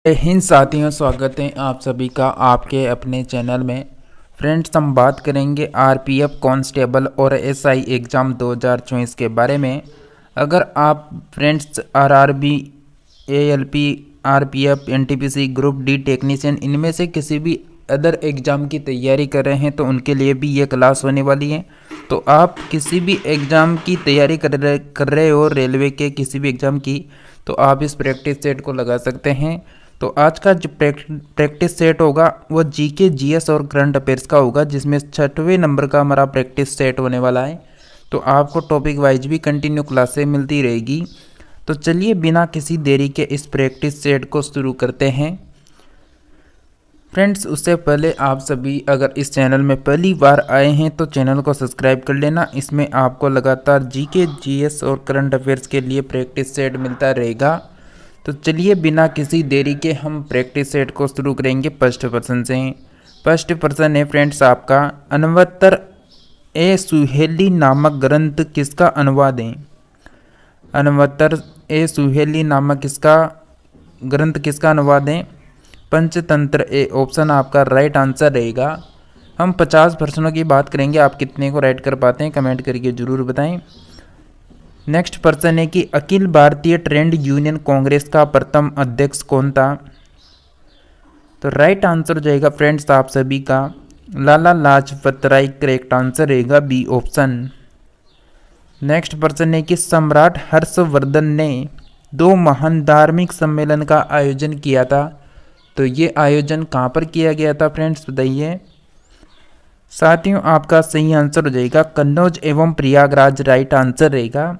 जय हिंद साथियों, स्वागत है आप सभी का आपके अपने चैनल में। फ्रेंड्स, हम बात करेंगे आरपीएफ कांस्टेबल और एसआई एग्ज़ाम 2024 के बारे में। अगर आप friends RRB, ALP, RPF, NTPC, group D technician इनमें से किसी भी अदर एग्ज़ाम की तैयारी कर रहे हैं तो उनके लिए भी ये क्लास होने वाली है। तो आप किसी भी एग्ज़ाम की तैयारी कर रहे हो, रेलवे के किसी भी एग्ज़ाम की, तो आप इस प्रैक्टिस सेट को लगा सकते हैं। तो आज का जो प्रैक्टिस सेट होगा वो जीके, जीएस और करंट अफेयर्स का होगा, जिसमें 6वें नंबर का हमारा प्रैक्टिस सेट होने वाला है। तो आपको टॉपिक वाइज भी कंटिन्यू क्लासें मिलती रहेगी। तो चलिए बिना किसी देरी के इस प्रैक्टिस सेट को शुरू करते हैं। फ्रेंड्स, उससे पहले आप सभी अगर इस चैनल में पहली बार आए हैं तो चैनल को सब्सक्राइब कर लेना। इसमें आपको लगातार जीके, जीएस और करंट अफेयर्स के लिए प्रैक्टिस सेट मिलता रहेगा। तो चलिए बिना किसी देरी के हम प्रैक्टिस सेट को शुरू करेंगे फर्स्ट पर्सन से। फर्स्ट पर्सन है फ्रेंड्स आपका, अनवतर ए सुहेली नामक ग्रंथ किसका अनुवाद है? अनवतर ए सुहेली नामक किसका ग्रंथ किसका अनुवाद है? पंचतंत्र ए ऑप्शन आपका राइट आंसर रहेगा। हम 50 प्रश्नों की बात करेंगे, आप कितने को राइट कर पाते हैं कमेंट करके ज़रूर बताएं। नेक्स्ट पर्सन है कि अखिल भारतीय ट्रेड यूनियन कांग्रेस का प्रथम अध्यक्ष कौन था? तो राइट आंसर हो जाएगा फ्रेंड्स आप सभी का लाला लाजपत राय। करेक्ट आंसर रहेगा बी ऑप्शन। नेक्स्ट पर्सन है कि सम्राट हर्षवर्धन ने 2 महान धार्मिक सम्मेलन का आयोजन किया था। तो ये आयोजन कहाँ पर किया गया था फ्रेंड्स, बताइए। साथियों, आपका सही आंसर हो जाएगा कन्नौज एवं प्रयागराज। राइट आंसर रहेगा।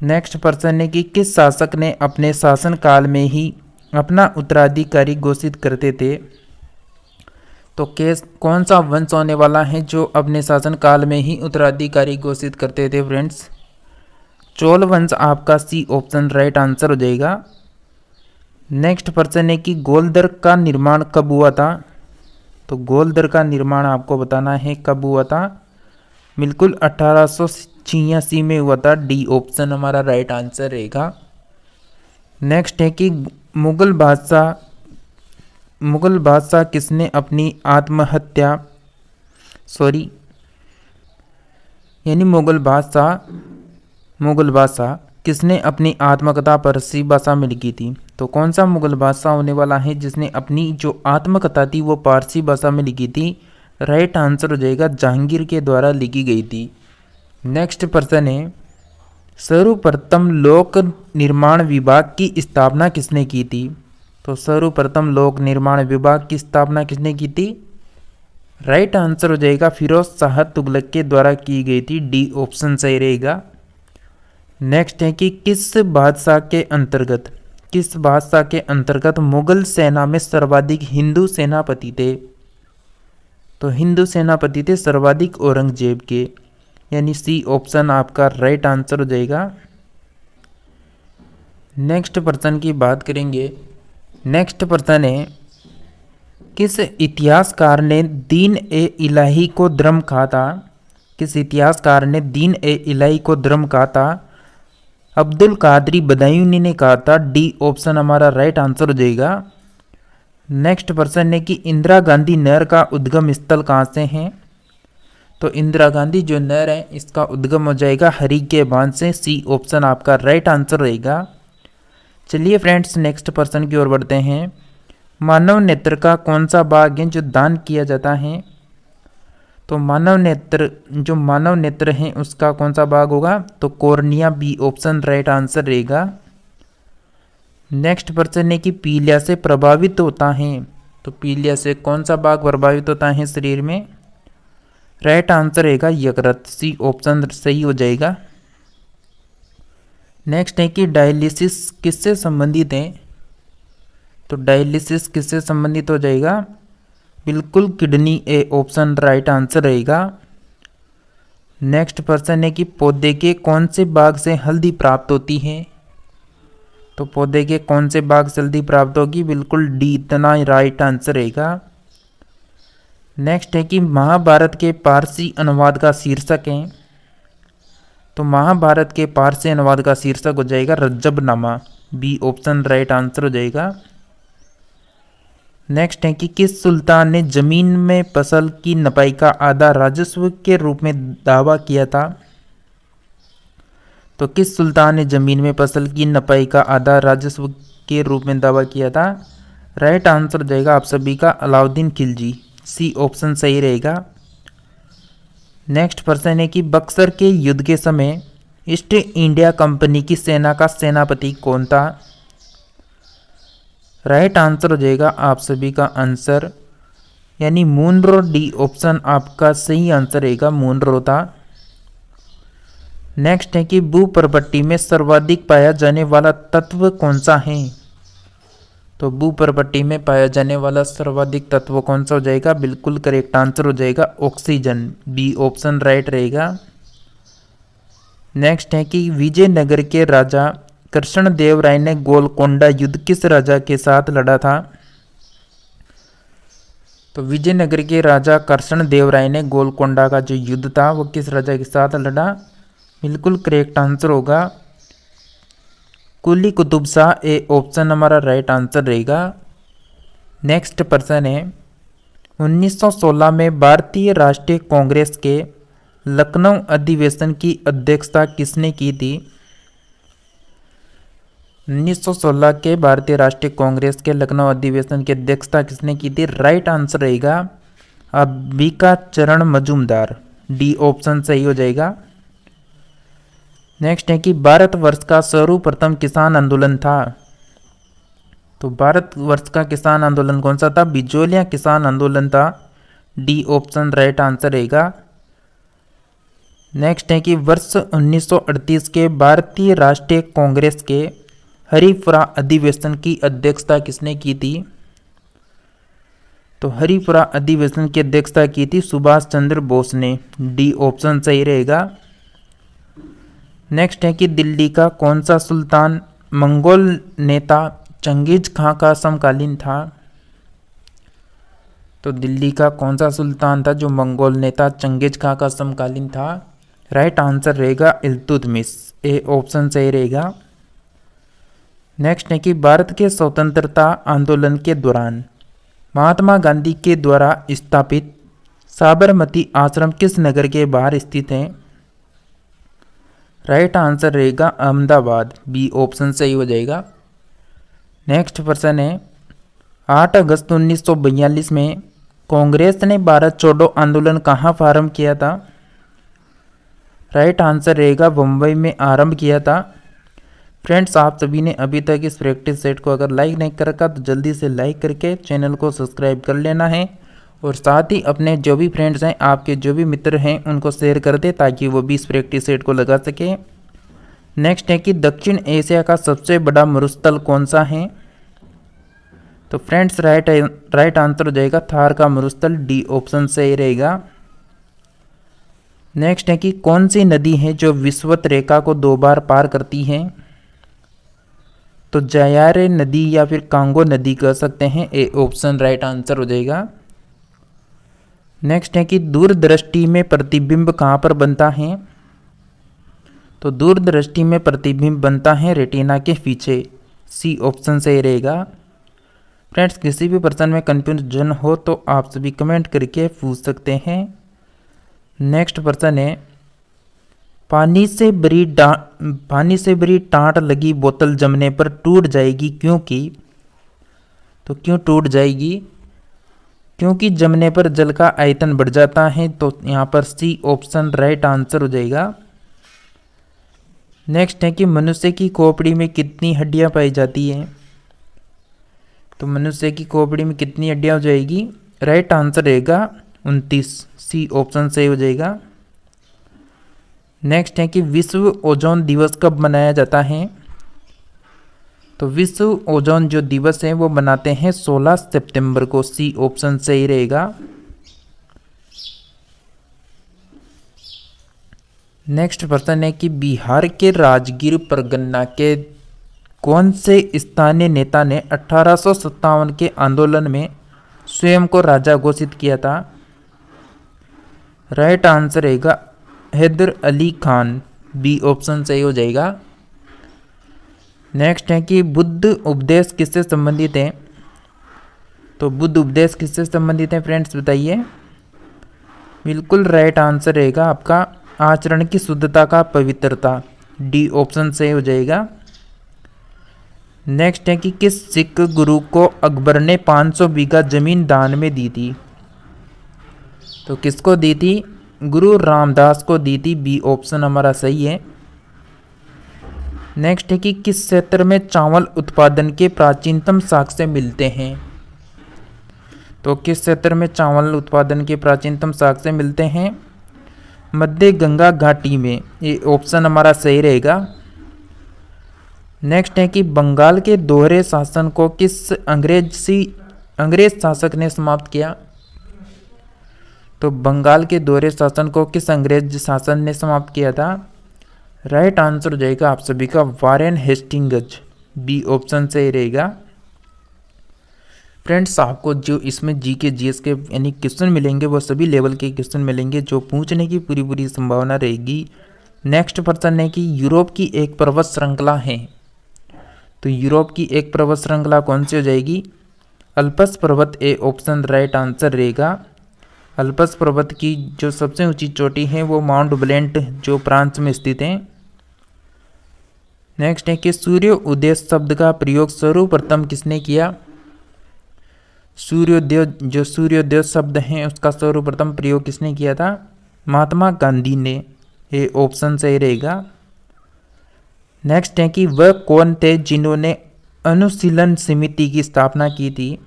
नेक्स्ट पर्सन है कि किस शासक ने अपने शासनकाल में ही अपना उत्तराधिकारी घोषित करते थे? तो कौन सा वंश होने वाला है जो अपने शासनकाल में ही उत्तराधिकारी घोषित करते थे फ्रेंड्स? चोल वंश। आपका सी ऑप्शन राइट आंसर हो जाएगा। नेक्स्ट पर्सन है कि गोलदर का निर्माण कब हुआ था? तो गोलदर का निर्माण आपको बताना है कब हुआ था। बिल्कुल 1886 में हुआ था। डी ऑप्शन हमारा राइट आंसर रहेगा। नेक्स्ट है कि मुगल बादशाह किसने अपनी आत्महत्या मुगल बादशाह किसने अपनी आत्मकथा पारसी भाषा में लिखी थी? तो कौन सा मुगल बादशाह होने वाला है जिसने अपनी जो आत्मकथा थी वो पारसी भाषा में लिखी थी? राइट आंसर हो जाएगा जहांगीर के द्वारा लिखी गई थी। नेक्स्ट पर्सन है, सर्वप्रथम लोक निर्माण विभाग की स्थापना किसने की थी? तो सर्वप्रथम लोक निर्माण विभाग की स्थापना किसने की थी? राइट आंसर हो जाएगा फिरोज शाह तुगलक के द्वारा की गई थी। डी ऑप्शन सही रहेगा। नेक्स्ट है कि किस बादशाह के अंतर्गत मुगल सेना में सर्वाधिक हिंदू सेनापति थे? तो हिंदू सेनापति थे सर्वाधिक औरंगजेब के, यानी सी ऑप्शन आपका राइट आंसर हो जाएगा। नेक्स्ट पर्सन की बात करेंगे। नेक्स्ट पर्सन है, किस इतिहासकार ने दीन ए इलाही को धर्म कहा था? किस इतिहासकार ने दीन ए इलाही को धर्म कहा था? अब्दुल कादरी बदायूनी ने कहा था। डी ऑप्शन हमारा राइट आंसर हो जाएगा। नेक्स्ट पर्सन है कि इंदिरा गांधी नहर का उद्गम स्थल कहाँ से है? तो इंदिरा गांधी जो नहर है इसका उद्गम हो जाएगा हरी के बांध से। सी ऑप्शन आपका राइट आंसर रहेगा। चलिए फ्रेंड्स, नेक्स्ट पर्सन की ओर बढ़ते हैं। मानव नेत्र का कौन सा भाग है जो दान किया जाता है? तो मानव नेत्र है उसका कौन सा भाग होगा? तो cornea. B option right answer रहेगा। नेक्स्ट पर्सन है कि पीलिया से प्रभावित होता है। तो पीलिया से कौन सा भाग प्रभावित होता है शरीर में? राइट आंसर रहेगा यकृत। सी ऑप्शन सही हो जाएगा। नेक्स्ट है कि डायलिसिस किससे संबंधित है? तो डायलिसिस किससे संबंधित हो जाएगा? बिल्कुल kidney. A option right answer रहेगा। नेक्स्ट पर्सन है कि पौधे के कौन से भाग से हल्दी प्राप्त होती है? तो पौधे के कौन से भाग से हल्दी प्राप्त होगी? बिल्कुल डी इतना राइट आंसर रहेगा। नेक्स्ट है कि महाभारत के पारसी अनुवाद का शीर्षक है। तो महाभारत के पारसी अनुवाद का शीर्षक हो जाएगा रज्जबनामा। बी ऑप्शन राइट आंसर हो जाएगा। नेक्स्ट है कि किस सुल्तान ने जमीन में फसल की नपाई का आधा राजस्व के रूप में दावा किया था? तो किस सुल्तान ने जमीन में फसल की नपाई का आधा राजस्व के रूप में दावा किया था? राइट आंसर हो जाएगा आप सभी का अलाउद्दीन खिलजी। सी ऑप्शन सही रहेगा। नेक्स्ट प्रश्न है कि बक्सर के युद्ध के समय ईस्ट इंडिया कंपनी की सेना का सेनापति कौन था? राइट आंसर हो जाएगा आप सभी का आंसर यानी मुनरो। डी ऑप्शन आपका सही आंसर रहेगा, मुनरो था। नेक्स्ट है कि भूप्रपट्टी में सर्वाधिक पाया जाने वाला तत्व कौन सा है? तो भूप्रपट्टी में पाया जाने वाला सर्वाधिक तत्व कौन सा हो जाएगा? बिल्कुल करेक्ट आंसर हो जाएगा ऑक्सीजन। बी ऑप्शन राइट रहेगा। नेक्स्ट है कि विजयनगर के राजा कृष्णदेव राय ने गोलकोंडा युद्ध किस राजा के साथ लड़ा था? तो विजयनगर के राजा कृष्णदेव राय ने गोलकोंडा का जो युद्ध था वो किस राजा के साथ लड़ा? बिल्कुल करेक्ट आंसर होगा कुली कुतुब शाह। ए ऑप्शन हमारा राइट आंसर रहेगा। नेक्स्ट प्रश्न है 1916 में भारतीय राष्ट्रीय कांग्रेस के लखनऊ अधिवेशन की अध्यक्षता किसने की थी? 1916 के भारतीय राष्ट्रीय कांग्रेस के लखनऊ अधिवेशन की अध्यक्षता किसने की थी? राइट आंसर रहेगा अंबिका चरण मजूमदार। डी ऑप्शन सही हो जाएगा। नेक्स्ट है कि भारतवर्ष का सर्वप्रथम किसान आंदोलन था। तो भारतवर्ष का किसान आंदोलन कौन सा था? बिजोलिया किसान आंदोलन था। डी ऑप्शन राइट आंसर रहेगा। नेक्स्ट है कि वर्ष 1938 के भारतीय राष्ट्रीय कांग्रेस के हरिपुरा अधिवेशन की अध्यक्षता किसने की थी? तो हरिपुरा अधिवेशन की अध्यक्षता की थी सुभाष चंद्र बोस ने। डी ऑप्शन सही रहेगा। नेक्स्ट है कि दिल्ली का कौन सा सुल्तान मंगोल नेता चंगेज खां का समकालीन था? तो दिल्ली का कौन सा सुल्तान था जो मंगोल नेता चंगेज खां का समकालीन था? राइट आंसर रहेगा इल्तुतमिश। ए ऑप्शन सही रहेगा। नेक्स्ट है कि भारत के स्वतंत्रता आंदोलन के दौरान महात्मा गांधी के द्वारा स्थापित साबरमती आश्रम किस नगर के बाहर स्थित है? राइट आंसर रहेगा अहमदाबाद। बी ऑप्शन सही हो जाएगा। नेक्स्ट प्रश्न है 8 अगस्त 1942 में कांग्रेस ने भारत छोड़ो आंदोलन कहाँ प्रारंभ किया था? राइट आंसर रहेगा बम्बई में आरंभ किया था। फ्रेंड्स, आप सभी ने अभी तक इस प्रैक्टिस सेट को अगर लाइक नहीं कर रखा तो जल्दी से लाइक करके चैनल को सब्सक्राइब कर लेना है और साथ ही अपने जो भी फ्रेंड्स हैं, आपके जो भी मित्र हैं, उनको शेयर कर दे ताकि वो भी इस प्रैक्टिस सेट को लगा सके। नेक्स्ट है कि दक्षिण एशिया का सबसे बड़ा मरुस्थल कौन सा है? तो फ्रेंड्स राइट आंसर हो जाएगा थार का मरुस्थल। डी ऑप्शन सही रहेगा। नेक्स्ट है कि कौन सी नदी है जो विषुवत रेखा को 2 बार पार करती है? तो जयारे नदी या फिर कांगो नदी कह सकते हैं। ए ऑप्शन राइट आंसर हो जाएगा। नेक्स्ट है कि दूरदृष्टि में प्रतिबिंब कहाँ पर बनता है? तो दूरदृष्टि में प्रतिबिंब बनता है रेटिना के पीछे। सी ऑप्शन सही रहेगा। फ्रेंड्स, किसी भी प्रश्न में कंफ्यूजन हो तो आप सभी कमेंट करके पूछ सकते हैं। नेक्स्ट प्रश्न है पानी से भरी टाट लगी बोतल जमने पर टूट जाएगी क्योंकि? तो क्यों टूट जाएगी? क्योंकि जमने पर जल का आयतन बढ़ जाता है। तो यहाँ पर सी ऑप्शन राइट आंसर हो जाएगा। नेक्स्ट है कि मनुष्य की खोपड़ी में कितनी हड्डियां पाई जाती हैं? तो मनुष्य की खोपड़ी में कितनी हड्डियां हो जाएगी? राइट आंसर रहेगा 29। सी ऑप्शन सही हो जाएगा। नेक्स्ट है कि विश्व ओजोन दिवस कब मनाया जाता है? तो विश्व ओजोन जो दिवस है वो मनाते हैं 16 सितंबर को। सी ऑप्शन सही रहेगा। नेक्स्ट प्रश्न है कि बिहार के राजगीर परगना के कौन से स्थानीय नेता ने 1857 के आंदोलन में स्वयं को राजा घोषित किया था? राइट आंसर रहेगा हैदर अली खान। बी ऑप्शन सही हो जाएगा। नेक्स्ट है कि बुद्ध उपदेश किससे संबंधित है? तो बुद्ध उपदेश किससे संबंधित है फ्रेंड्स, बताइए। बिल्कुल राइट आंसर रहेगा आपका आचरण की शुद्धता का पवित्रता, डी ऑप्शन सही हो जाएगा। नेक्स्ट है कि किस सिख गुरु को अकबर ने 500 बीघा जमीन दान में दी थी। तो किसको दी थी, गुरु रामदास को दी थी, बी ऑप्शन हमारा सही है। नेक्स्ट है कि किस क्षेत्र में चावल उत्पादन के प्राचीनतम साक्ष्य मिलते हैं। तो किस क्षेत्र में चावल उत्पादन के प्राचीनतम साक्ष्य मिलते हैं, मध्य गंगा घाटी में, ये ऑप्शन हमारा सही रहेगा। नेक्स्ट है कि बंगाल के दोहरे शासन को किस अंग्रेज शासक ने समाप्त किया। तो बंगाल के दोहरे शासन को किस अंग्रेज शासन ने समाप्त किया था, राइट आंसर हो जाएगा आप सभी का वारेन हेस्टिंग्स, बी ऑप्शन सही रहेगा। फ्रेंड्स आपको जो इसमें जी के जीएस के यानी क्वेश्चन मिलेंगे वो सभी लेवल के क्वेश्चन मिलेंगे जो पूछने की पूरी संभावना रहेगी। नेक्स्ट प्रश्न है कि यूरोप की एक पर्वत श्रृंखला है। तो यूरोप की एक पर्वत श्रृंखला कौन सी हो जाएगी, अल्पस पर्वत, ए ऑप्शन राइट आंसर रहेगा। अल्पस पर्वत की जो सबसे ऊंची चोटी है वो माउंट ब्लेंट जो फ्रांस में स्थित है। नेक्स्ट है कि सूर्य उदय शब्द का प्रयोग सर्वप्रथम किसने किया। सूर्योदय, जो सूर्योदय शब्द है उसका सर्वप्रथम प्रयोग किसने किया था, महात्मा गांधी ने, ये ऑप्शन सही रहेगा। नेक्स्ट है कि वह कौन थे जिन्होंने अनुशीलन समिति की स्थापना की थी।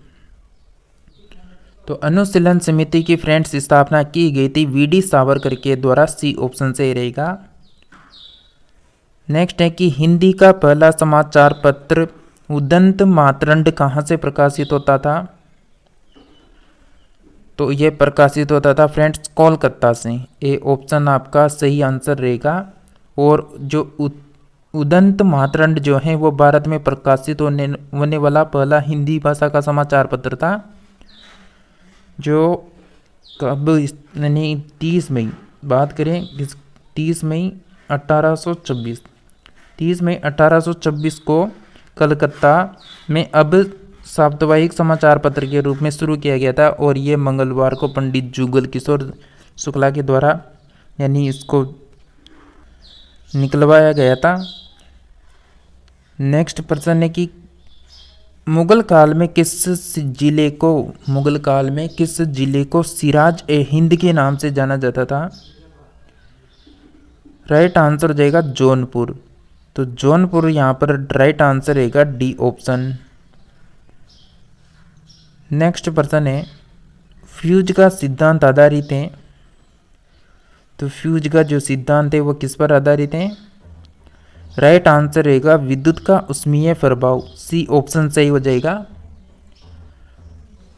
तो अनुशीलन समिति की फ्रेंड्स स्थापना की गई थी वीडी सावरकर के द्वारा, सी ऑप्शन सही रहेगा। नेक्स्ट है कि हिंदी का पहला समाचार पत्र उदंत मातरंड कहाँ से प्रकाशित होता था। तो ये प्रकाशित होता था फ्रेंड्स कोलकाता से, ए ऑप्शन आपका सही आंसर रहेगा। और जो उदंत मातरंड जो है वो भारत में प्रकाशित होने वाला पहला हिंदी भाषा का समाचार पत्र था, जो कब यानी 30 मई, बात करें 30 मई 1826 को कलकत्ता में अब साप्ताहिक समाचार पत्र के रूप में शुरू किया गया था। और ये मंगलवार को पंडित जुगल किशोर शुक्ला के द्वारा यानी इसको निकलवाया गया था। नेक्स्ट प्रश्न है कि मुगल काल में किस जिले को सिराज ए हिंद के नाम से जाना जाता था। राइट आंसर हो जाएगा जौनपुर। तो जौनपुर यहाँ पर राइट आंसर रहेगा, डी ऑप्शन। नेक्स्ट प्रश्न है फ्यूज का सिद्धांत आधारित है। तो फ्यूज का जो सिद्धांत है वो किस पर आधारित है, राइट आंसर रहेगा विद्युत का उष्मीय प्रभाव, सी ऑप्शन सही हो जाएगा।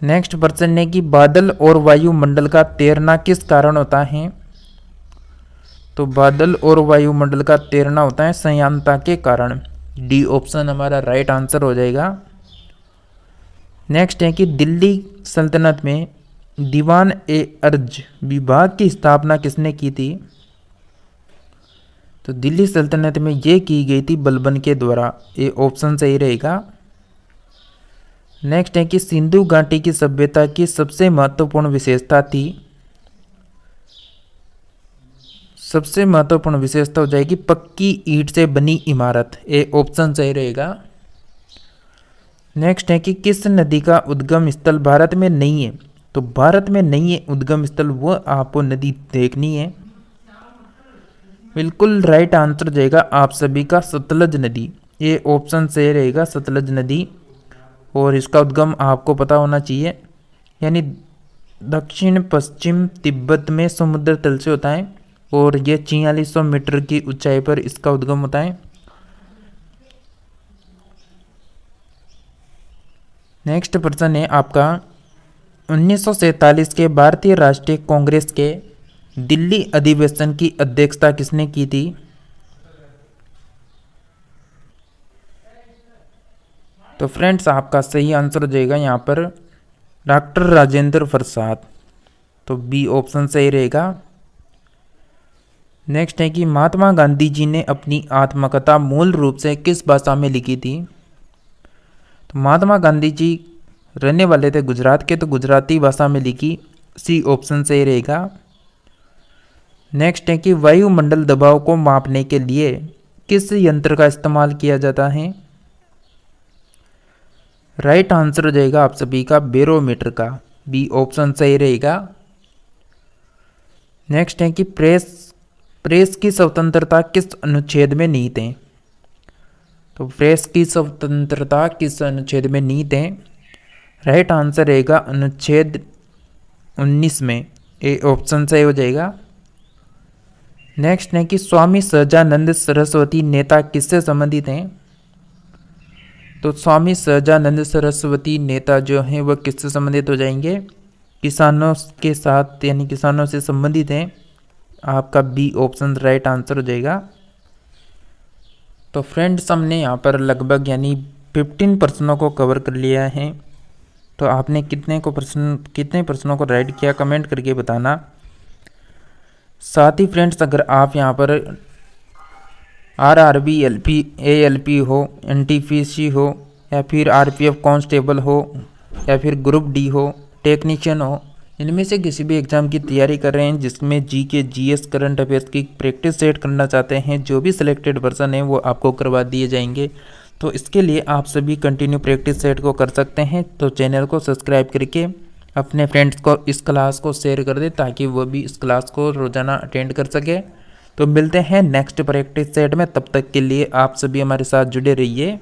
नेक्स्ट प्रश्न है कि बादल और वायुमंडल का तैरना किस कारण होता है। तो बादल और वायुमंडल का तैरना होता है संयानता के कारण, डी ऑप्शन हमारा राइट आंसर हो जाएगा। नेक्स्ट है कि दिल्ली सल्तनत में दीवान ए अर्ज विभाग की स्थापना किसने की थी। तो दिल्ली सल्तनत में ये की गई थी बलबन के द्वारा, ये ऑप्शन सही रहेगा। नेक्स्ट है कि सिंधु घाटी की सभ्यता की सबसे महत्वपूर्ण विशेषता थी। सबसे महत्वपूर्ण विशेषता हो जाएगी पक्की ईंट से बनी इमारत, ये ऑप्शन सही रहेगा। नेक्स्ट है कि किस नदी का उद्गम स्थल भारत में नहीं है। तो भारत में नहीं है उद्गम स्थल, वो आपको नदी देखनी है। बिल्कुल राइट आंसर जाएगा आप सभी का सतलज नदी, ये ऑप्शन सही रहेगा सतलज नदी। और इसका उद्गम आपको पता होना चाहिए, यानी दक्षिण पश्चिम तिब्बत में समुद्र तल से होता है और ये 4600 मीटर की ऊंचाई पर इसका उद्गम होता है। नेक्स्ट प्रश्न है आपका 1947 के भारतीय राष्ट्रीय कांग्रेस के दिल्ली अधिवेशन की अध्यक्षता किसने की थी। तो फ्रेंड्स आपका सही आंसर हो जाएगा यहाँ पर डॉक्टर राजेंद्र प्रसाद, तो बी ऑप्शन सही रहेगा। नेक्स्ट है कि महात्मा गांधी जी ने अपनी आत्मकथा मूल रूप से किस भाषा में लिखी थी। तो महात्मा गांधी जी रहने वाले थे गुजरात के, तो गुजराती भाषा में लिखी, सी ऑप्शन सही रहेगा। नेक्स्ट है कि वायुमंडल दबाव को मापने के लिए किस यंत्र का इस्तेमाल किया जाता है? राइट आंसर हो जाएगा आप सभी का बैरोमीटर का, बी ऑप्शन सही रहेगा। नेक्स्ट है कि प्रेस की स्वतंत्रता किस अनुच्छेद में निहित है? तो प्रेस की स्वतंत्रता किस अनुच्छेद में निहित है? राइट आंसर रहेगा अनुच्छेद 19 में, ए ऑप्शन सही हो जाएगा। नेक्स्ट है कि स्वामी सहजानंद सरस्वती नेता किससे संबंधित हैं? तो स्वामी सहजानंद सरस्वती नेता जो हैं वह किससे संबंधित हो जाएंगे? किसानों के साथ, यानी किसानों से संबंधित हैं। आपका बी ऑप्शन राइट आंसर हो जाएगा। तो फ्रेंड्स, हमने यहाँ पर लगभग यानी 15 प्रश्नों को कवर कर लिया है। तो आपने कितने प्रश्नों को राइट किया कमेंट करके बताना। साथ ही फ्रेंड्स, अगर आप यहाँ पर RRB LP ALP हो, NTPC हो, या फिर RPF कांस्टेबल हो, या फिर ग्रुप डी हो, टेक्नीशियन हो, इनमें से किसी भी एग्ज़ाम की तैयारी कर रहे हैं जिसमें GK GS करंट अफेयर्स की प्रैक्टिस सेट करना चाहते हैं, जो भी सिलेक्टेड पर्सन है वो आपको करवा दिए जाएंगे। तो इसके लिए आप सभी कंटिन्यू प्रैक्टिस सेट को कर सकते हैं। तो चैनल को सब्सक्राइब करके अपने फ्रेंड्स को इस क्लास को शेयर कर दे ताकि वो भी इस क्लास को रोज़ाना अटेंड कर सके। तो मिलते हैं नेक्स्ट प्रैक्टिस सेट में, तब तक के लिए आप सभी हमारे साथ जुड़े रहिए।